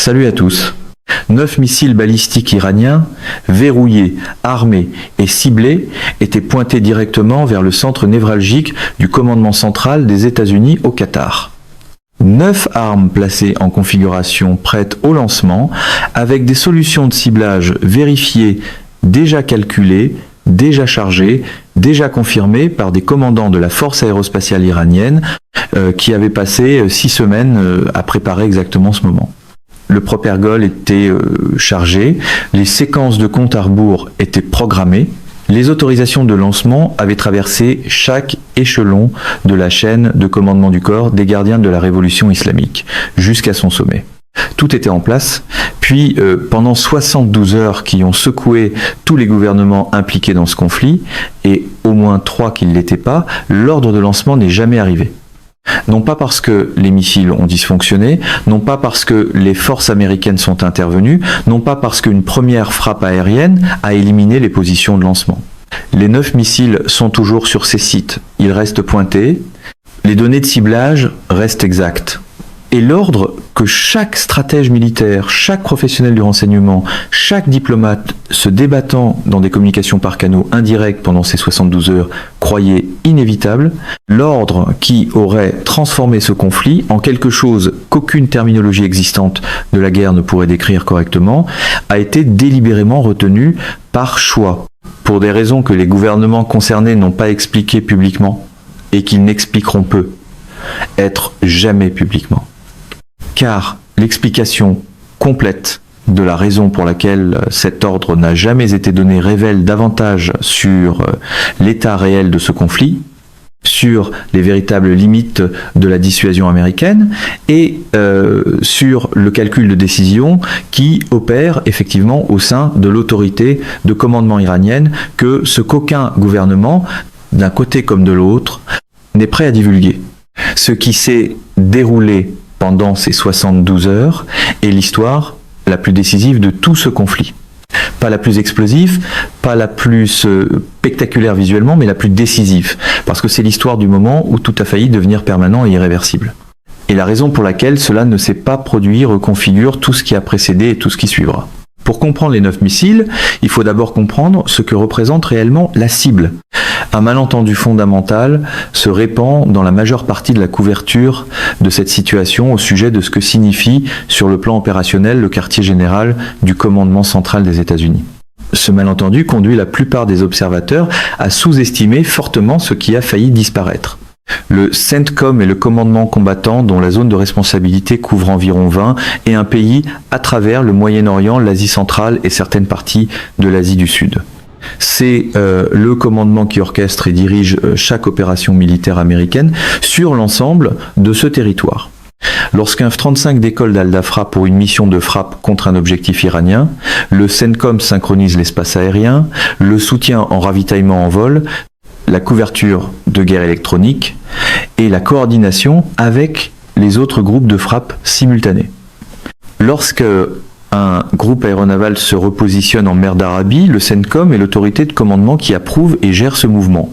Salut à tous. 9 missiles balistiques iraniens, verrouillés, armés et ciblés, étaient pointés directement vers le centre névralgique du commandement central des États-Unis au Qatar. 9 armes placées en configuration prête au lancement, avec des solutions de ciblage vérifiées, déjà calculées, déjà chargées, déjà confirmées par des commandants de la force aérospatiale iranienne qui avaient passé 6 semaines à préparer exactement ce moment. Le propergol était chargé, les séquences de compte à rebours étaient programmées, les autorisations de lancement avaient traversé chaque échelon de la chaîne de commandement du corps des gardiens de la révolution islamique, jusqu'à son sommet. Tout était en place, puis pendant 72 heures qui ont secoué tous les gouvernements impliqués dans ce conflit, et au moins 3 qui ne l'étaient pas, l'ordre de lancement n'est jamais arrivé. Non pas parce que les missiles ont dysfonctionné, non pas parce que les forces américaines sont intervenues, non pas parce qu'une première frappe aérienne a éliminé les positions de lancement. Les 9 missiles sont toujours sur ces sites, ils restent pointés, les données de ciblage restent exactes. Et l'ordre que chaque stratège militaire, chaque professionnel du renseignement, chaque diplomate se débattant dans des communications par canaux indirects pendant ces 72 heures croyait inévitable, l'ordre qui aurait transformé ce conflit en quelque chose qu'aucune terminologie existante de la guerre ne pourrait décrire correctement, a été délibérément retenu par choix, pour des raisons que les gouvernements concernés n'ont pas expliquées publiquement et qu'ils n'expliqueront peu, être jamais publiquement. Car l'explication complète de la raison pour laquelle cet ordre n'a jamais été donné révèle davantage sur l'état réel de ce conflit, sur les véritables limites de la dissuasion américaine et sur le calcul de décision qui opère effectivement au sein de l'autorité de commandement iranienne que ce qu'aucun gouvernement, d'un côté comme de l'autre, n'est prêt à divulguer. Ce qui s'est déroulé pendant ces 72 heures est l'histoire la plus décisive de tout ce conflit. Pas la plus explosive, pas la plus spectaculaire visuellement, mais la plus décisive. Parce que c'est l'histoire du moment où tout a failli devenir permanent et irréversible. Et la raison pour laquelle cela ne s'est pas produit reconfigure tout ce qui a précédé et tout ce qui suivra. Pour comprendre les 9 missiles, il faut d'abord comprendre ce que représente réellement la cible. Un malentendu fondamental se répand dans la majeure partie de la couverture de cette situation au sujet de ce que signifie sur le plan opérationnel le quartier général du commandement central des États-Unis. Ce malentendu conduit la plupart des observateurs à sous-estimer fortement ce qui a failli disparaître. Le CENTCOM est le commandement combattant dont la zone de responsabilité couvre environ 20 et un pays à travers le Moyen-Orient, l'Asie centrale et certaines parties de l'Asie du Sud. C'est le commandement qui orchestre et dirige chaque opération militaire américaine sur l'ensemble de ce territoire. Lorsqu'un F-35 décolle d'Al-Dafra pour une mission de frappe contre un objectif iranien, le CENTCOM synchronise l'espace aérien, le soutien en ravitaillement en vol, la couverture de guerre électronique et la coordination avec les autres groupes de frappe simultanés. Lorsque un groupe aéronaval se repositionne en mer d'Arabie, le CENTCOM est l'autorité de commandement qui approuve et gère ce mouvement.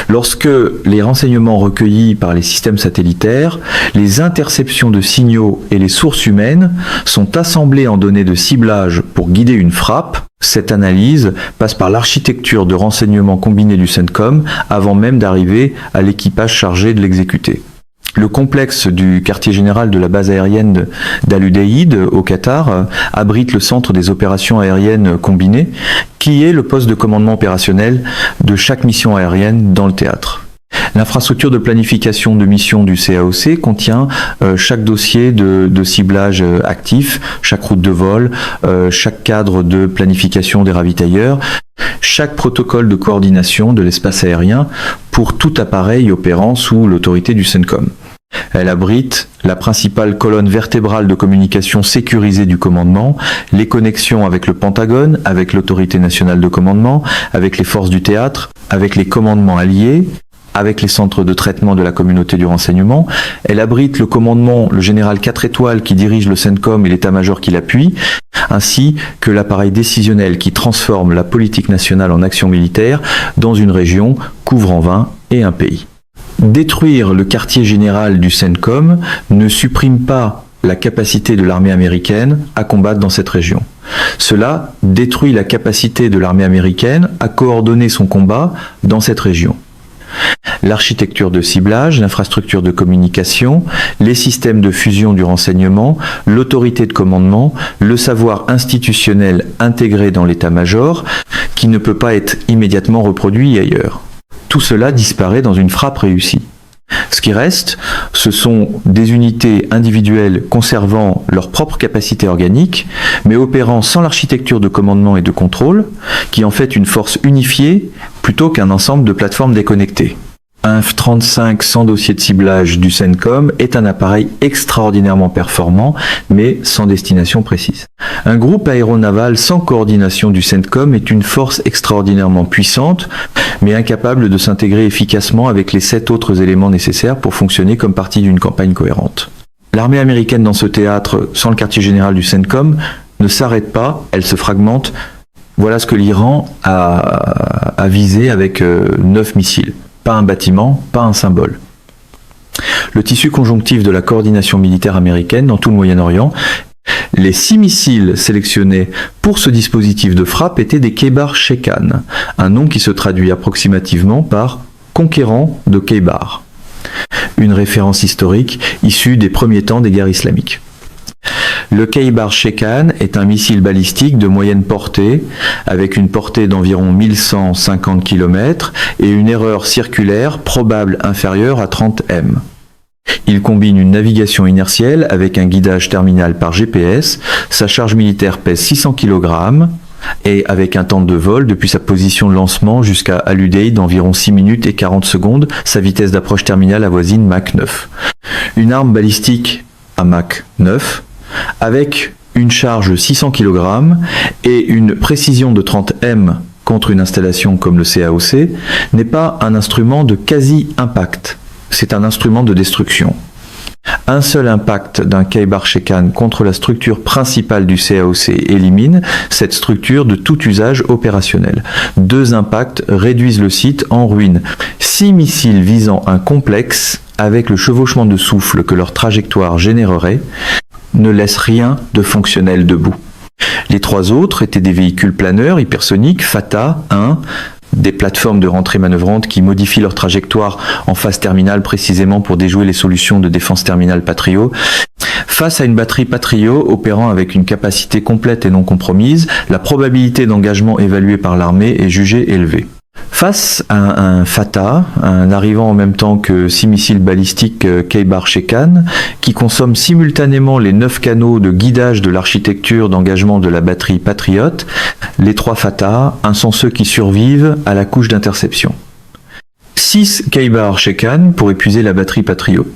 Lorsque les renseignements recueillis par les systèmes satellitaires, les interceptions de signaux et les sources humaines sont assemblées en données de ciblage pour guider une frappe, cette analyse passe par l'architecture de renseignement combiné du CENTCOM avant même d'arriver à l'équipage chargé de l'exécuter. Le complexe du quartier général de la base aérienne d'Al-Udeid au Qatar abrite le centre des opérations aériennes combinées, qui est le poste de commandement opérationnel de chaque mission aérienne dans le théâtre. L'infrastructure de planification de mission du CAOC contient chaque dossier de ciblage actif, chaque route de vol, chaque cadre de planification des ravitailleurs, chaque protocole de coordination de l'espace aérien pour tout appareil opérant sous l'autorité du CENTCOM. Elle abrite la principale colonne vertébrale de communication sécurisée du commandement, les connexions avec le Pentagone, avec l'autorité nationale de commandement, avec les forces du théâtre, avec les commandements alliés, avec les centres de traitement de la communauté du renseignement. Elle abrite le commandement, le général 4 étoiles qui dirige le CENTCOM et l'état-major qui l'appuie, ainsi que l'appareil décisionnel qui transforme la politique nationale en action militaire dans une région couvrant 20 et un pays. Détruire le quartier général du CENTCOM ne supprime pas la capacité de l'armée américaine à combattre dans cette région. Cela détruit la capacité de l'armée américaine à coordonner son combat dans cette région. L'architecture de ciblage, l'infrastructure de communication, les systèmes de fusion du renseignement, l'autorité de commandement, le savoir institutionnel intégré dans l'état-major, qui ne peut pas être immédiatement reproduit ailleurs. Tout cela disparaît dans une frappe réussie. Ce qui reste, ce sont des unités individuelles conservant leur propre capacité organique, mais opérant sans l'architecture de commandement et de contrôle, qui en fait une force unifiée plutôt qu'un ensemble de plateformes déconnectées. Un F-35 sans dossier de ciblage du CENTCOM est un appareil extraordinairement performant, mais sans destination précise. Un groupe aéronaval sans coordination du CENTCOM est une force extraordinairement puissante, mais incapable de s'intégrer efficacement avec les 7 autres éléments nécessaires pour fonctionner comme partie d'une campagne cohérente. L'armée américaine dans ce théâtre, sans le quartier général du CENTCOM, ne s'arrête pas, elle se fragmente. Voilà ce que l'Iran a visé avec 9 missiles. Pas un bâtiment, pas un symbole. Le tissu conjonctif de la coordination militaire américaine dans tout le Moyen-Orient, les 6 missiles sélectionnés pour ce dispositif de frappe étaient des Khaybar Shekan, un nom qui se traduit approximativement par « conquérant de Khaybar », une référence historique issue des premiers temps des guerres islamiques. Le Khaybar Shekan est un missile balistique de moyenne portée, avec une portée d'environ 1150 km et une erreur circulaire probable inférieure à 30 m. Il combine une navigation inertielle avec un guidage terminal par GPS, sa charge militaire pèse 600 kg et avec un temps de vol depuis sa position de lancement jusqu'à Al-Udeid d'environ 6 minutes et 40 secondes, sa vitesse d'approche terminale avoisine Mach 9. Une arme balistique à Mach 9 avec une charge de 600 kg et une précision de 30 m contre une installation comme le CAOC n'est pas un instrument de quasi-impact, c'est un instrument de destruction. Un seul impact d'un Khaybar Shekan contre la structure principale du CAOC élimine cette structure de tout usage opérationnel. 2 impacts réduisent le site en ruine. 6 missiles visant un complexe avec le chevauchement de souffle que leur trajectoire générerait ne laisse rien de fonctionnel debout. Les 3 autres étaient des véhicules planeurs hypersoniques, Fatah 1, des plateformes de rentrée manœuvrantes qui modifient leur trajectoire en phase terminale précisément pour déjouer les solutions de défense terminale Patriot. Face à une batterie Patriot opérant avec une capacité complète et non compromise, la probabilité d'engagement évaluée par l'armée est jugée élevée. Face à un Fatah, un arrivant en même temps que 6 missiles balistiques Khaybar Shekan, qui consomme simultanément les 9 canaux de guidage de l'architecture d'engagement de la batterie Patriot, les 3 Fatah sont ceux qui survivent à la couche d'interception. 6 Khaybar Shekan pour épuiser la batterie Patriot.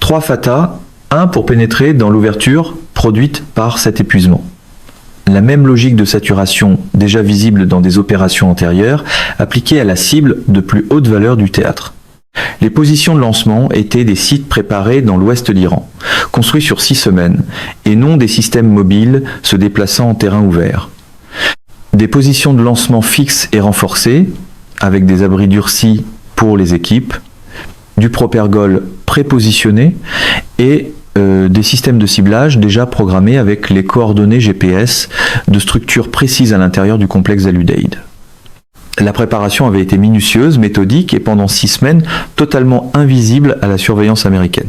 3 Fatah, 1 pour pénétrer dans l'ouverture produite par cet épuisement. La même logique de saturation, déjà visible dans des opérations antérieures, appliquée à la cible de plus haute valeur du théâtre. Les positions de lancement étaient des sites préparés dans l'ouest de l'Iran, construits sur 6 semaines, et non des systèmes mobiles se déplaçant en terrain ouvert. Des positions de lancement fixes et renforcées, avec des abris durcis pour les équipes, du propergol prépositionné et des systèmes de ciblage déjà programmés avec les coordonnées GPS de structures précises à l'intérieur du complexe Al-Udeid. La préparation avait été minutieuse, méthodique et pendant 6 semaines totalement invisible à la surveillance américaine.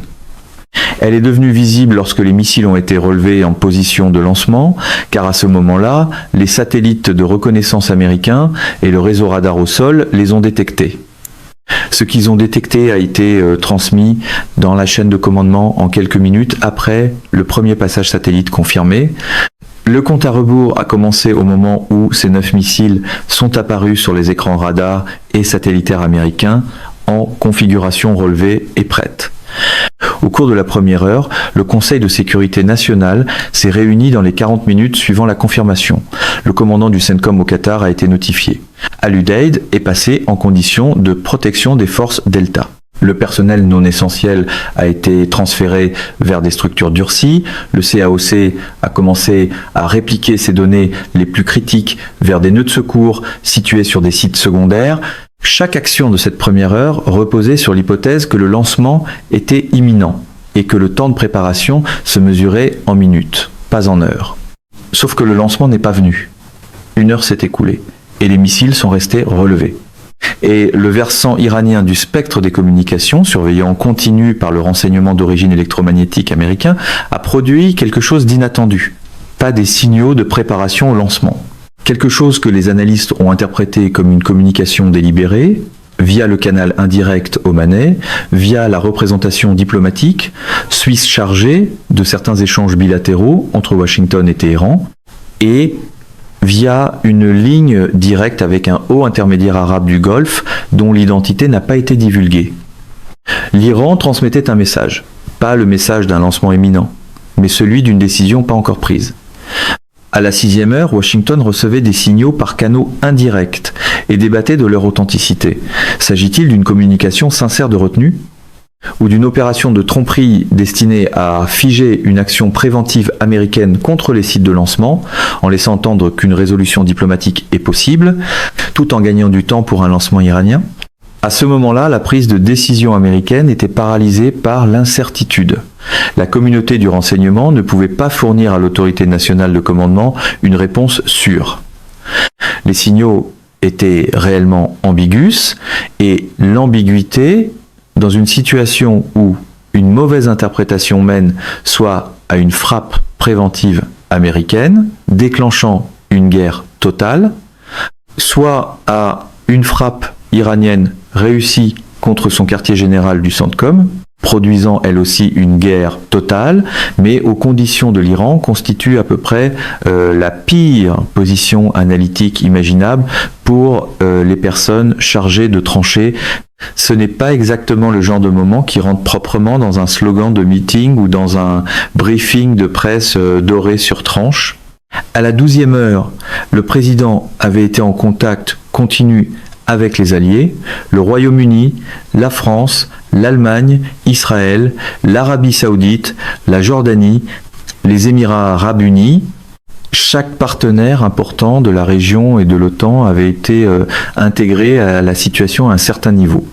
Elle est devenue visible lorsque les missiles ont été relevés en position de lancement, car à ce moment-là, les satellites de reconnaissance américains et le réseau radar au sol les ont détectés. Ce qu'ils ont détecté a été transmis dans la chaîne de commandement en quelques minutes après le premier passage satellite confirmé. Le compte à rebours a commencé au moment où ces 9 missiles sont apparus sur les écrans radars et satellitaires américains en configuration relevée et prête. Au cours de la première heure, le Conseil de sécurité nationale s'est réuni dans les 40 minutes suivant la confirmation. Le commandant du CENTCOM au Qatar a été notifié. Al-Udeid est passé en condition de protection des forces Delta. Le personnel non essentiel a été transféré vers des structures durcies. Le CAOC a commencé à répliquer ses données les plus critiques vers des nœuds de secours situés sur des sites secondaires. Chaque action de cette première heure reposait sur l'hypothèse que le lancement était imminent. et que le temps de préparation se mesurait en minutes, pas en heures. Sauf que le lancement n'est pas venu. 1 heure s'est écoulée et les missiles sont restés relevés. Et le versant iranien du spectre des communications, surveillé en continu par le renseignement d'origine électromagnétique américain, a produit quelque chose d'inattendu. Pas des signaux de préparation au lancement. Quelque chose que les analystes ont interprété comme une communication délibérée, via le canal indirect Omanais, via la représentation diplomatique, suisse chargée de certains échanges bilatéraux entre Washington et Téhéran, et via une ligne directe avec un haut intermédiaire arabe du Golfe dont l'identité n'a pas été divulguée. L'Iran transmettait un message, pas le message d'un lancement imminent, mais celui d'une décision pas encore prise. À la 6e heure, Washington recevait des signaux par canaux indirects et débattait de leur authenticité. S'agit-il d'une communication sincère de retenue ? Ou d'une opération de tromperie destinée à figer une action préventive américaine contre les sites de lancement, en laissant entendre qu'une résolution diplomatique est possible, tout en gagnant du temps pour un lancement iranien ? À ce moment-là, la prise de décision américaine était paralysée par l'incertitude. La communauté du renseignement ne pouvait pas fournir à l'autorité nationale de commandement une réponse sûre. Les signaux étaient réellement ambigus, et l'ambiguïté, dans une situation où une mauvaise interprétation mène soit à une frappe préventive américaine, déclenchant une guerre totale, soit à une frappe iranienne réussie contre son quartier général du CENTCOM, produisant elle aussi une guerre totale, mais aux conditions de l'Iran, constitue à peu près la pire position analytique imaginable pour les personnes chargées de trancher. Ce n'est pas exactement le genre de moment qui rentre proprement dans un slogan de meeting ou dans un briefing de presse doré sur tranche. À la 12e heure, le président avait été en contact continu avec les alliés, le Royaume-Uni, la France, l'Allemagne, Israël, l'Arabie Saoudite, la Jordanie, les Émirats Arabes Unis. Chaque partenaire important de la région et de l'OTAN avait été intégré à la situation à un certain niveau.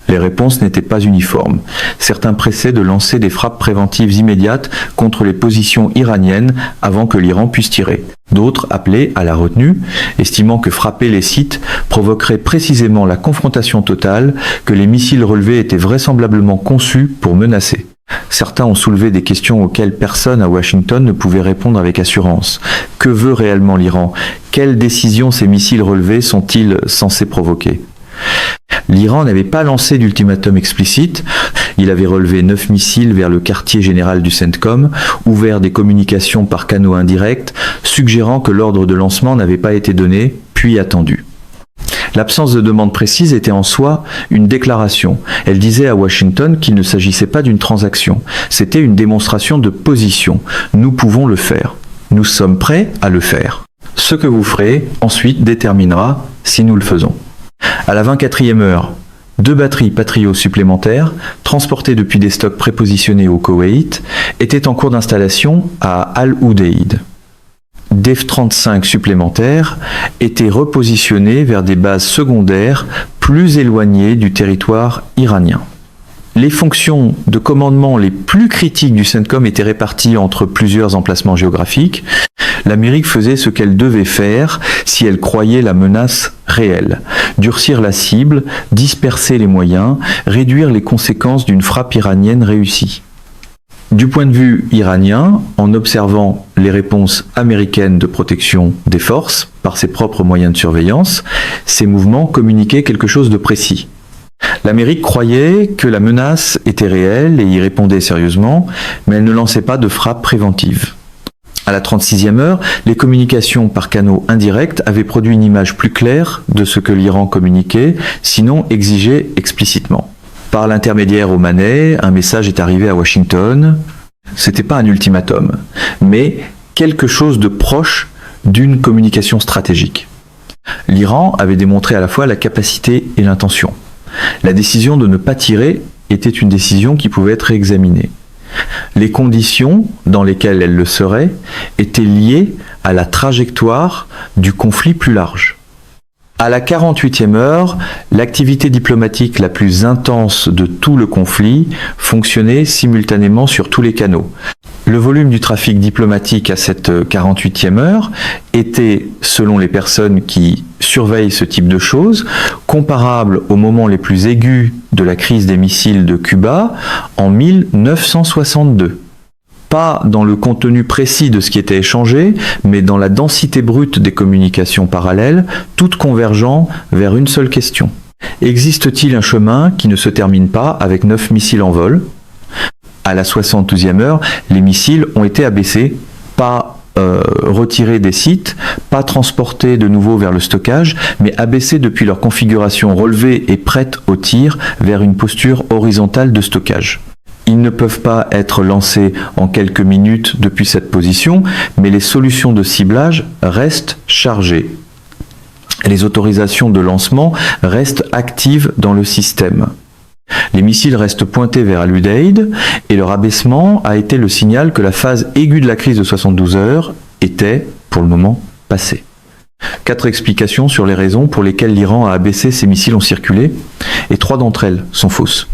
Les réponses n'étaient pas uniformes. Certains pressaient de lancer des frappes préventives immédiates contre les positions iraniennes avant que l'Iran puisse tirer. D'autres appelaient à la retenue, estimant que frapper les sites provoquerait précisément la confrontation totale que les missiles relevés étaient vraisemblablement conçus pour menacer. Certains ont soulevé des questions auxquelles personne à Washington ne pouvait répondre avec assurance. Que veut réellement l'Iran ? Quelles décisions ces missiles relevés sont-ils censés provoquer ? L'Iran n'avait pas lancé d'ultimatum explicite, il avait relevé 9 missiles vers le quartier général du CENTCOM, ouvert des communications par canaux indirects, suggérant que l'ordre de lancement n'avait pas été donné, puis attendu. L'absence de demande précise était en soi une déclaration. Elle disait à Washington qu'il ne s'agissait pas d'une transaction, c'était une démonstration de position. Nous pouvons le faire. Nous sommes prêts à le faire. Ce que vous ferez ensuite déterminera si nous le faisons. À la 24e heure, 2 batteries Patriot supplémentaires, transportées depuis des stocks prépositionnés au Koweït, étaient en cours d'installation à Al-Udeid. Des F-35 supplémentaires étaient repositionnés vers des bases secondaires plus éloignées du territoire iranien. Les fonctions de commandement les plus critiques du CENTCOM étaient réparties entre plusieurs emplacements géographiques. L'Amérique faisait ce qu'elle devait faire si elle croyait la menace réelle. Durcir la cible, disperser les moyens, réduire les conséquences d'une frappe iranienne réussie. Du point de vue iranien, en observant les réponses américaines de protection des forces par ses propres moyens de surveillance, ces mouvements communiquaient quelque chose de précis. L'Amérique croyait que la menace était réelle et y répondait sérieusement, mais elle ne lançait pas de frappe préventive. À la 36e heure, les communications par canaux indirects avaient produit une image plus claire de ce que l'Iran communiquait, sinon exigé explicitement. Par l'intermédiaire omanais, un message est arrivé à Washington. C'était pas un ultimatum, mais quelque chose de proche d'une communication stratégique. L'Iran avait démontré à la fois la capacité et l'intention. La décision de ne pas tirer était une décision qui pouvait être réexaminée. Les conditions dans lesquelles elle le serait étaient liées à la trajectoire du conflit plus large. À la 48e heure, l'activité diplomatique la plus intense de tout le conflit fonctionnait simultanément sur tous les canaux. Le volume du trafic diplomatique à cette 48e heure était, selon les personnes qui surveillent ce type de choses, comparable aux moments les plus aigus de la crise des missiles de Cuba en 1962. Pas dans le contenu précis de ce qui était échangé, mais dans la densité brute des communications parallèles, toutes convergeant vers une seule question. Existe-t-il un chemin qui ne se termine pas avec 9 missiles en vol ? À la 72e heure, les missiles ont été abaissés, pas retirés des sites, pas transportés de nouveau vers le stockage, mais abaissés depuis leur configuration relevée et prête au tir vers une posture horizontale de stockage. Ils ne peuvent pas être lancés en quelques minutes depuis cette position, mais les solutions de ciblage restent chargées. Les autorisations de lancement restent actives dans le système. Les missiles restent pointés vers Al-Udeid et leur abaissement a été le signal que la phase aiguë de la crise de 72 heures était, pour le moment, passée. 4 explications sur les raisons pour lesquelles l'Iran a abaissé ses missiles en circulé, et 3 d'entre elles sont fausses.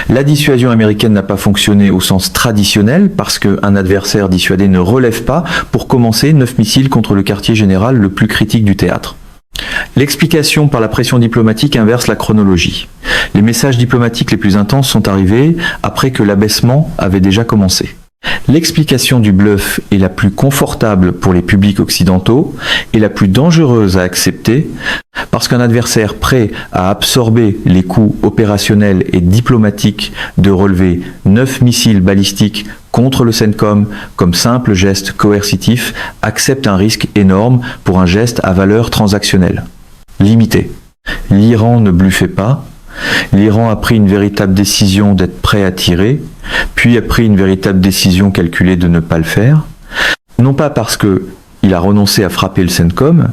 La dissuasion américaine n'a pas fonctionné au sens traditionnel parce qu'un adversaire dissuadé ne relève pas, pour commencer, 9 missiles contre le quartier général le plus critique du théâtre. L'explication par la pression diplomatique inverse la chronologie. Les messages diplomatiques les plus intenses sont arrivés après que l'abaissement avait déjà commencé. L'explication du bluff est la plus confortable pour les publics occidentaux et la plus dangereuse à accepter parce qu'un adversaire prêt à absorber les coûts opérationnels et diplomatiques de relever 9 missiles balistiques contre le CENTCOM comme simple geste coercitif accepte un risque énorme pour un geste à valeur transactionnelle. Limité. L'Iran ne bluffait pas. L'Iran a pris une véritable décision d'être prêt à tirer, puis a pris une véritable décision calculée de ne pas le faire. Non pas parce qu'il a renoncé à frapper le CENTCOM,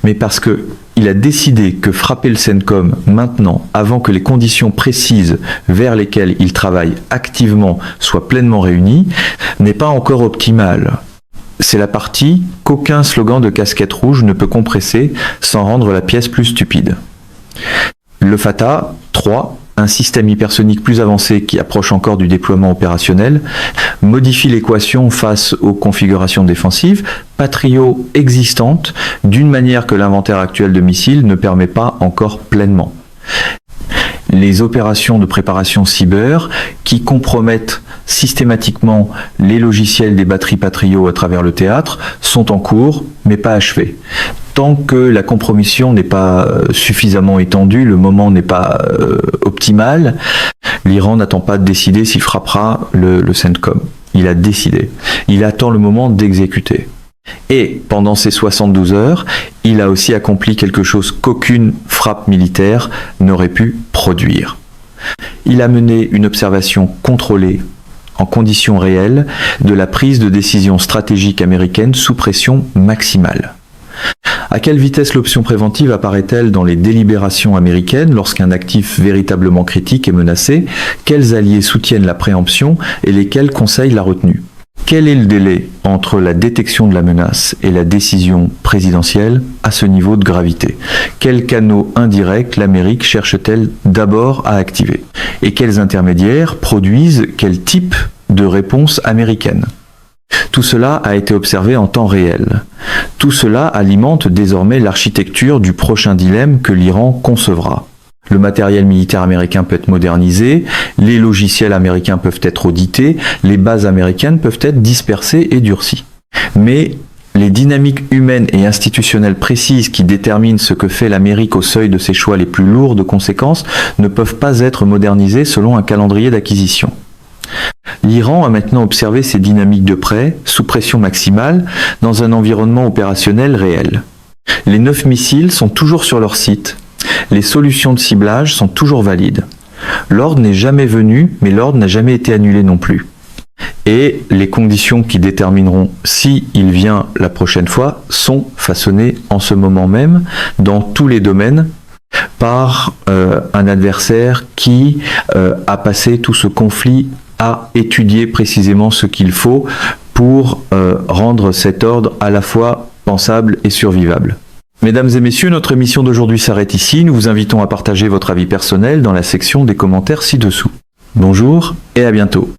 mais parce qu'il a décidé que frapper le CENTCOM maintenant, avant que les conditions précises vers lesquelles il travaille activement soient pleinement réunies, n'est pas encore optimal. C'est la partie qu'aucun slogan de casquette rouge ne peut compresser sans rendre la pièce plus stupide. Le Fatah 3, un système hypersonique plus avancé qui approche encore du déploiement opérationnel, modifie l'équation face aux configurations défensives, Patriot existantes, d'une manière que l'inventaire actuel de missiles ne permet pas encore pleinement. Les opérations de préparation cyber qui compromettent systématiquement les logiciels des batteries Patriot à travers le théâtre sont en cours, mais pas achevées. Tant que la compromission n'est pas suffisamment étendue, le moment n'est pas optimal, l'Iran n'attend pas de décider s'il frappera le CENTCOM. Il a décidé. Il attend le moment d'exécuter. Et pendant ces 72 heures, il a aussi accompli quelque chose qu'aucune frappe militaire n'aurait pu produire. Il a mené une observation contrôlée, en conditions réelles, de la prise de décision stratégique américaine sous pression maximale. À quelle vitesse l'option préventive apparaît-elle dans les délibérations américaines lorsqu'un actif véritablement critique est menacé? Quels alliés soutiennent la préemption et lesquels conseillent la retenue? Quel est le délai entre la détection de la menace et la décision présidentielle à ce niveau de gravité? Quels canaux indirects l'Amérique cherche-t-elle d'abord à activer? Et quels intermédiaires produisent quel type de réponse américaine? Tout cela a été observé en temps réel. Tout cela alimente désormais l'architecture du prochain dilemme que l'Iran concevra. Le matériel militaire américain peut être modernisé, les logiciels américains peuvent être audités, les bases américaines peuvent être dispersées et durcies. Mais les dynamiques humaines et institutionnelles précises qui déterminent ce que fait l'Amérique au seuil de ses choix les plus lourds de conséquences ne peuvent pas être modernisées selon un calendrier d'acquisition. L'Iran a maintenant observé ces dynamiques de près, sous pression maximale, dans un environnement opérationnel réel. Les 9 missiles sont toujours sur leur site. Les solutions de ciblage sont toujours valides. L'ordre n'est jamais venu, mais l'ordre n'a jamais été annulé non plus. Et les conditions qui détermineront si il vient la prochaine fois sont façonnées en ce moment même, dans tous les domaines, par un adversaire qui a passé tout ce conflit à étudier précisément ce qu'il faut pour rendre cet ordre à la fois pensable et survivable. Mesdames et messieurs, notre émission d'aujourd'hui s'arrête ici. Nous vous invitons à partager votre avis personnel dans la section des commentaires ci-dessous. Bonjour et à bientôt.